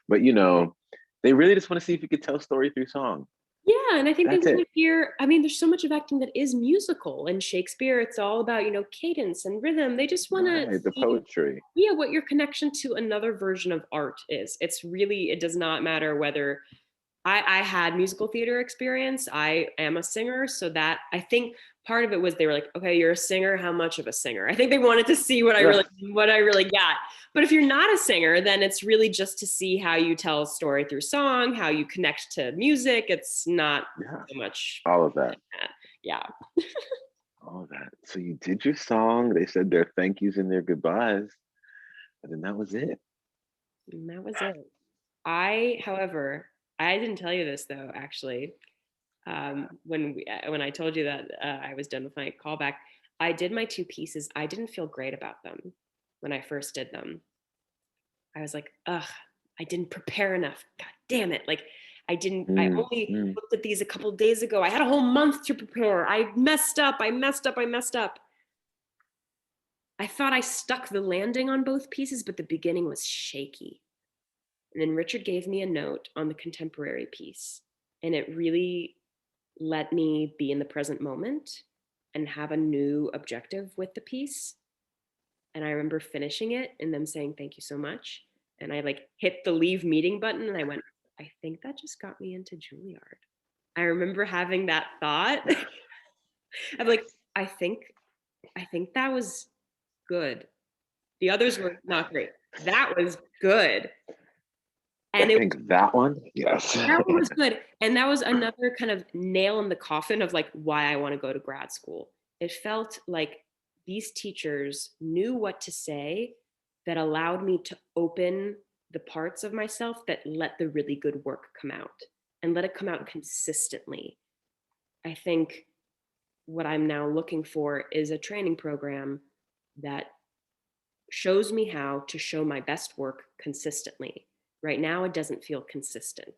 But you know, they really just want to see if you could tell a story through song. Yeah, and I think they want to hear, I mean, there's so much of acting that is musical, and Shakespeare, it's all about, you know, cadence and rhythm. They just want to the poetry. Yeah, what your connection to another version of art is. It's really, it does not matter whether I had musical theater experience. I am a singer. So that, I think part of it was they were like, okay, you're a singer. How much of a singer? I think they wanted to see what I really got. But if you're not a singer, then it's really just to see how you tell a story through song, how you connect to music. It's not so much. All of that. Yeah. All of that. So you did your song. They said their thank yous and their goodbyes. And then that was it. And that was it. However, I didn't tell you this though, actually. When I told you that I was done with my callback, I did my 2 pieces. I didn't feel great about them when I first did them. I was like, ugh, I didn't prepare enough. God damn it. Like I only looked at these a couple of days ago. I had a whole month to prepare. I messed up. I thought I stuck the landing on both pieces, but the beginning was shaky. And then Richard gave me a note on the contemporary piece, and it really let me be in the present moment and have a new objective with the piece. And I remember finishing it and them saying, thank you so much. And I like hit the leave meeting button and I went, I think that just got me into Juilliard. I remember having that thought. I'm like, I think that was good. The others were not great. That was good. And I think that one, yes. That one was good. And that was another kind of nail in the coffin of like why I want to go to grad school. It felt like these teachers knew what to say that allowed me to open the parts of myself that let the really good work come out and let it come out consistently. I think what I'm now looking for is a training program that shows me how to show my best work consistently. Right now, it doesn't feel consistent.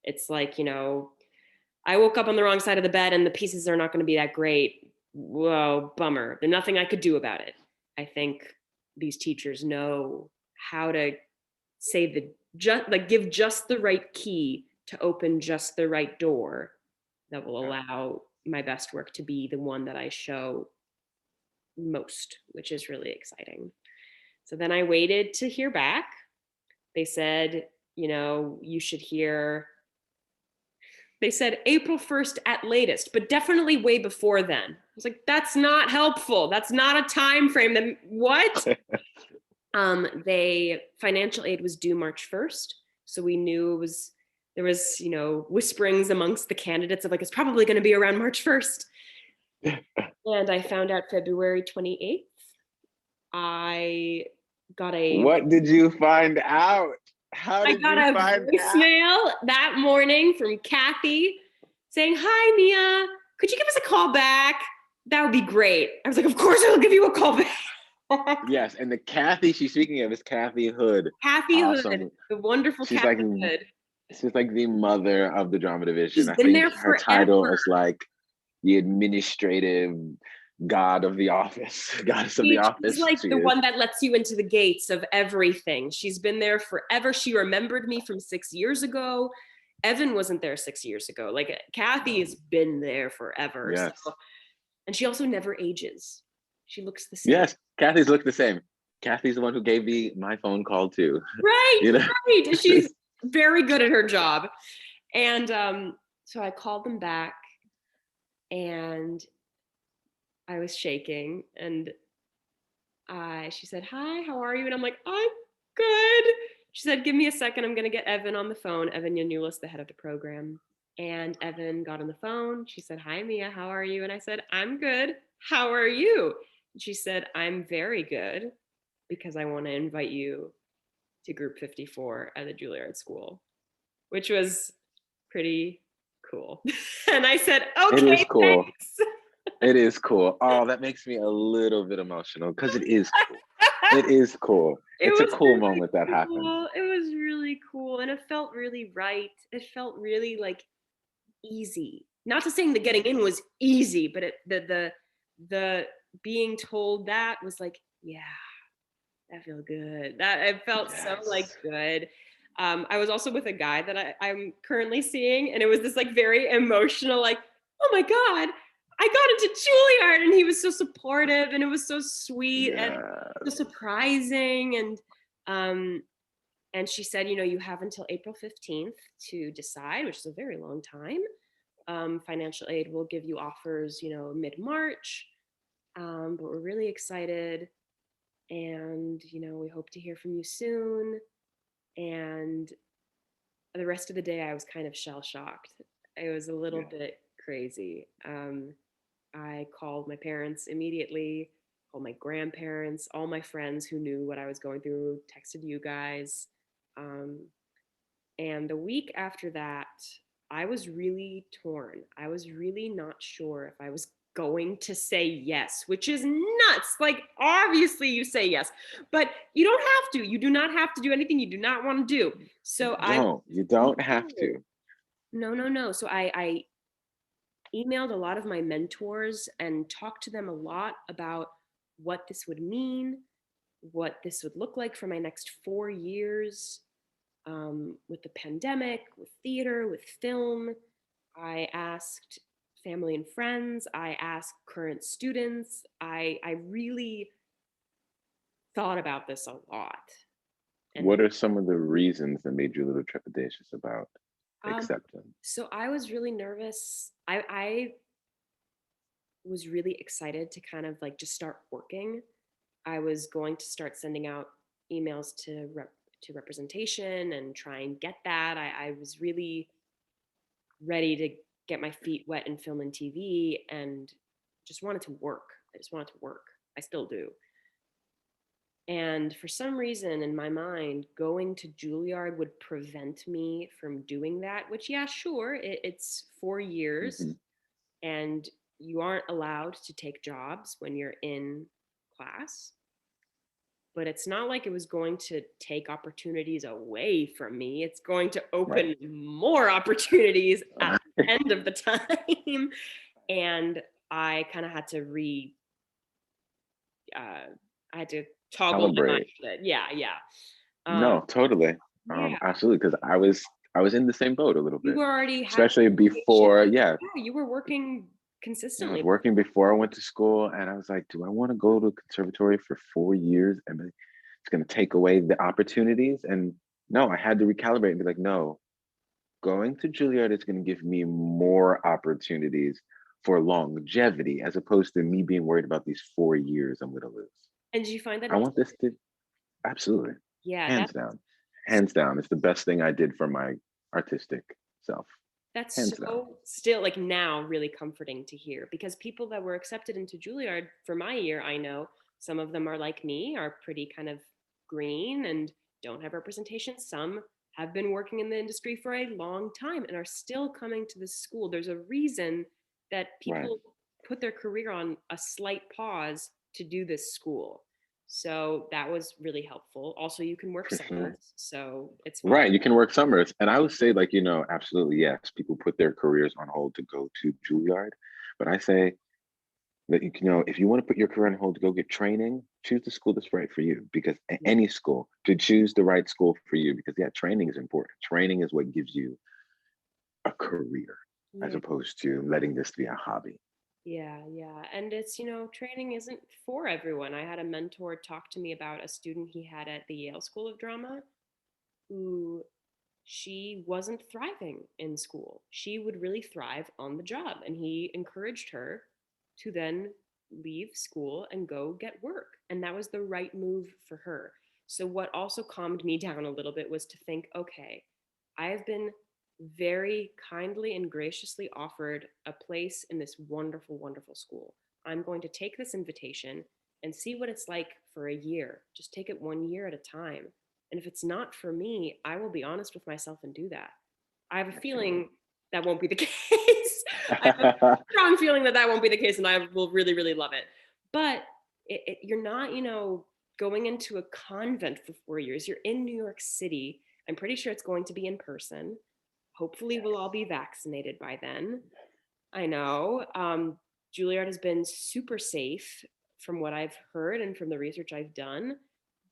It's like, I woke up on the wrong side of the bed and the pieces are not going to be that great. Whoa, bummer. There's nothing I could do about it. I think these teachers know how to say give just the right key to open just the right door that will allow my best work to be the one that I show most, which is really exciting. So then I waited to hear back. They said, you should hear. They said April 1st at latest, but definitely way before then. I was like, that's not helpful. That's not a time frame. Then what? Financial aid was due March 1st. So we knew there was, whisperings amongst the candidates of like, it's probably going to be around March 1st. And I found out February 28th. I got What did you find out? How did you find out? I got a voicemail that morning from Kathy saying, hi, Mia, could you give us a call back? That would be great. I was like, of course I will give you a call back. Yes, and the Kathy she's speaking of is Kathy Hood. Kathy Hood, the wonderful Kathy Hood. She's like the mother of the drama division. She's been there forever. Her title is like the administrative goddess of the office. She's like the one that lets you into the gates of everything. She's been there forever. She remembered me from 6 years ago. Evan wasn't there 6 years ago. Like Kathy has been there forever. Yes. So, and she also never ages. She looks the same. Yes, Kathy's look the same. Kathy's the one who gave me my phone call too. Right, right. She's very good at her job. And so I called them back and I was shaking and she said, hi, how are you? And I'm like, I'm good. She said, give me a second. I'm going to get Evan on the phone. Evan Yanulis, the head of the program. And Evan got on the phone. She said, hi, Mia, how are you? And I said, I'm good. How are you? And she said, I'm very good because I want to invite you to group 54 at the Juilliard School, which was pretty cool. And I said, okay, it is cool. Thanks. It is cool. Oh, that makes me a little bit emotional because it is cool. It is cool. It's a cool really moment that happened. It was really cool. And it felt really right. It felt really like easy. Not to saying the getting in was easy, but the being told that was like, yeah, that felt good. That it felt so like good. I was also with a guy that I'm currently seeing, and it was this like very emotional, like, oh my God, I got into Juilliard, and he was so supportive, and it was so sweet and so surprising, and And she said, you have until April 15th to decide, which is a very long time. Financial aid will give you offers, mid-March. But we're really excited. And, we hope to hear from you soon. And the rest of the day, I was kind of shell-shocked. It was a little bit crazy. I called my parents immediately, called my grandparents, all my friends who knew what I was going through, texted you guys. And the week after that, I was really torn. I was really not sure if I was going to say yes, which is nuts. Like, obviously you say yes, but you don't have to. You do not have to do anything you do not want to do. So you don't have to. No. So I emailed a lot of my mentors and talked to them a lot about what this would mean, what this would look like for my next 4 years, with the pandemic, with theater, with film. I asked family and friends. I asked current students. I really thought about this a lot. And what are some of the reasons that made you a little trepidatious about accepting? So I was really nervous. I was really excited to kind of like just start working. I was going to start sending out emails to representation and try and get that. I was really ready to get my feet wet in film and TV and just wanted to work. I just wanted to work. I still do. And for some reason in my mind, going to Juilliard would prevent me from doing that, which, yeah, sure, it's 4 years and you aren't allowed to take jobs when you're in class. But it's not like it was going to take opportunities away from me. It's going to open more opportunities at the end of the time. And I kind of had to I had to toggle my mindset. Yeah. No, totally. Absolutely. Because I was in the same boat a little bit. You already had, especially before, you were working consistently. I was working before I went to school, and I was like, do I want to go to a conservatory for 4 years and it's going to take away the opportunities? And no, I had to recalibrate and be like, no, going to Juilliard is going to give me more opportunities for longevity, as opposed to me being worried about these 4 years I'm going to lose. And did you find that? I want this to, absolutely. Yeah. Hands down. Hands down. It's the best thing I did for my artistic self. That's so still like now really comforting to hear, because people that were accepted into Juilliard for my year, I know some of them are like me, are pretty kind of green and don't have representation. Some have been working in the industry for a long time and are still coming to this school. There's a reason that people put their career on a slight pause to do this school. So that was really helpful. Also, you can work summers, so it's fine. Right. You can work summers. And I would say, like, absolutely, yes, people put their careers on hold to go to Juilliard. But I say that, if you want to put your career on hold to go get training, choose the school that's right for you. Because any school, to choose the right school for you, because training is important. Training is what gives you a career, as opposed to letting this be a hobby. Yeah. And it's, training isn't for everyone. I had a mentor talk to me about a student he had at the Yale School of Drama who she wasn't thriving in school. She would really thrive on the job. And he encouraged her to then leave school and go get work. And that was the right move for her. So what also calmed me down a little bit was to think, okay, I have been very kindly and graciously offered a place in this wonderful, wonderful school. I'm going to take this invitation and see what it's like for a year. Just take it 1 year at a time. And if it's not for me, I will be honest with myself and do that. I have a feeling that won't be the case. I have a strong feeling that won't be the case, and I will really, really love it. But you're not, going into a convent for 4 years. You're in New York City. I'm pretty sure it's going to be in person. Hopefully we'll all be vaccinated by then. I know. Juilliard has been super safe from what I've heard and from the research I've done.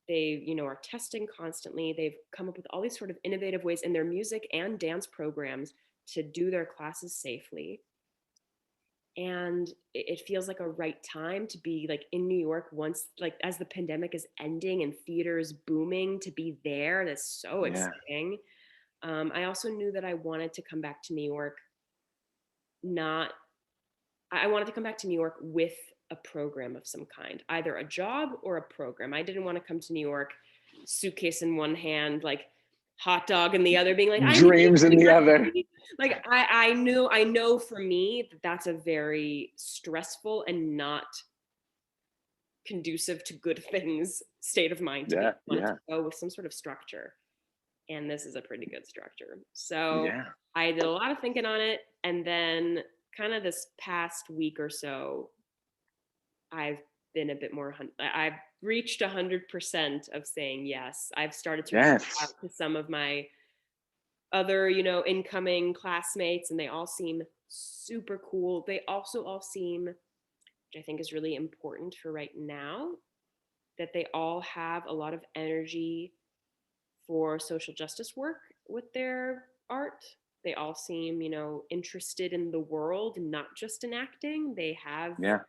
They, are testing constantly. They've come up with all these sort of innovative ways in their music and dance programs to do their classes safely. And it feels like a right time to be like in New York once, like as the pandemic is ending and theater is booming, to be there. That's so Yeah. exciting. I also knew that I wanted to come back to New York, not, I wanted to come back to New York with a program of some kind, either a job or a program. I didn't want to come to New York, suitcase in one hand, like hot dog in the other, being like, I need Dreams in the other. like I know for me that that's a very stressful and not conducive to good things state of mind to be. Yeah. I wanted Yeah. to go with some sort of structure, and this is a pretty good structure. So Yeah. I did a lot of thinking on it, and then kind of this past week or so, I've been a bit more, I've reached 100% of saying yes. I've started to reach Yes. out to some of my other, incoming classmates, and they all seem super cool. They also all seem, which I think is really important for right now, that they all have a lot of energy for social justice work with their art. They all seem, interested in the world and not just in acting. They have Yeah.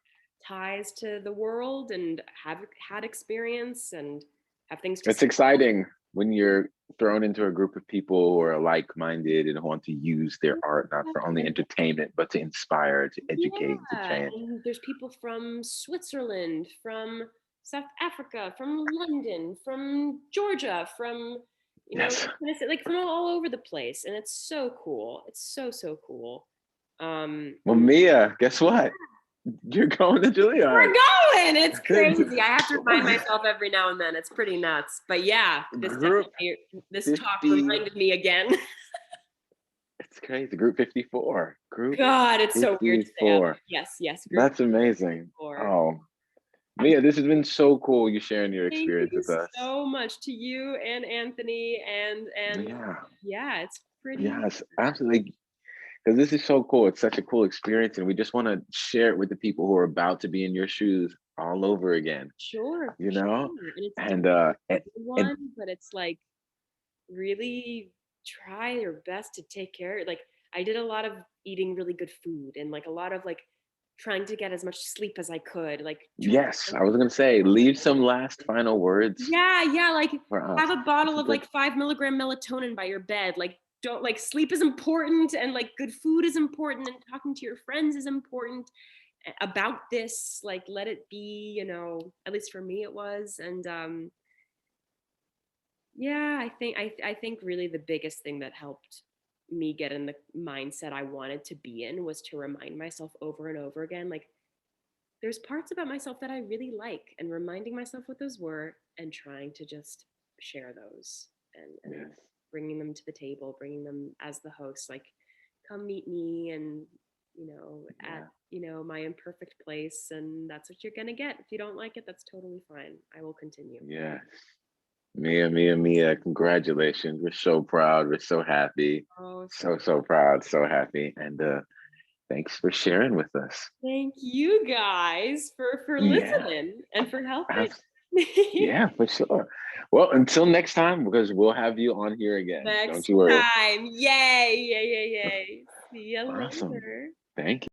ties to the world and have had experience and have things to It's say. exciting when you're thrown into a group of people who are like-minded and want to use their art not for only entertainment but to inspire, to educate, to Yeah, change. and there's people from Switzerland, from South Africa, from London, from Georgia, from Yes. like from all over the place, and it's so cool. It's so cool. Well, Mia, guess what? You're going to We're Juilliard. going. It's crazy. I have to remind myself every now and then. It's pretty nuts. But yeah, Group this 50. talk reminded me again. It's crazy. Group 54. Group God, it's so weird to say out 54. loud. Yes. Group That's amazing. 54. Oh, Mia, this has been so cool. You sharing your Thank experience you with us. so much to you and Anthony, and Yeah. yeah, it's pretty. Yes, absolutely. Because this is so cool. It's such a cool experience, and we just want to share it with the people who are about to be in your shoes all over again. Sure. You know, And it's and a and, good one, but it's like really try your best to take care. Like I did a lot of eating really good food and like a lot of like trying to get as much sleep as I could. Like yes, I was gonna say, leave some last final words yeah, like for us. have a bottle of Good. like 5 milligram melatonin by your bed. Like don't, like sleep is important, and like good food is important, and talking to your friends is important about this. Like let it be, at least for me it was. And yeah, I think really the biggest thing that helped me get in the mindset I wanted to be in was to remind myself over and over again, like there's parts about myself that I really like, and reminding myself what those were and trying to just share those, and Yes. bringing them to the table, bringing them as the host, like come meet me, and at my imperfect place, and that's what you're gonna get. If you don't like it, that's totally fine. I will continue. Yes. Mia, congratulations. We're so proud. We're so happy. Oh, So proud, so happy. And thanks for sharing with us. thank you guys for Yeah. listening and for helping. Yeah, for sure. Well, until next time, because we'll have you on here again. Next Don't you worry. time. Yay. See you Awesome. later. Thank you.